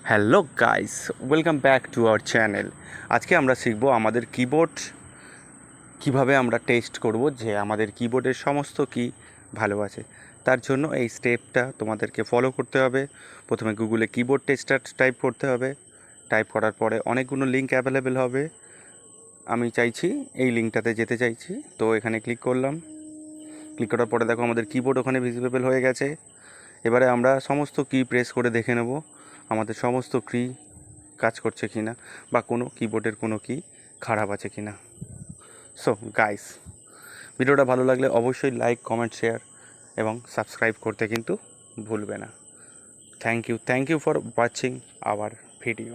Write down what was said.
Hello guys, welcome back to our channel. আজকে আমরা শিখবো আমাদের কিবোর্ড কিভাবে আমরা টেস্ট করব যে আমাদের কিবোর্ডের সমস্ত কি ভালো আছে। তার জন্য এই স্টেপটা তোমাদেরকে ফলো করতে হবে। প্রথমে গুগলে কিবোর্ড টেস্টার টাইপ করতে হবে। টাইপ করার পরে অনেকগুলো লিঙ্ক অ্যাভেলেবেল হবে। আমি চাইছি এই লিঙ্কটাতে যেতে চাইছি, তো এখানে ক্লিক করলাম। ক্লিক করার পরে দেখো আমাদের কিবোর্ড ওখানে ভিজিবল হয়ে গেছে। এবারে আমরা সমস্ত কি প্রেস করে দেখে নেব আমাদের সমস্ত কি কাজ করছে কি না, বা কোনো কিবোর্ডের কোনো কি খারাপ আছে কি না। সো গাইস, ভিডিওটা ভালো লাগলে অবশ্যই লাইক, কমেন্ট, শেয়ার এবং সাবস্ক্রাইব করতে কিন্তু ভুলবে না। Thank you for watching our video.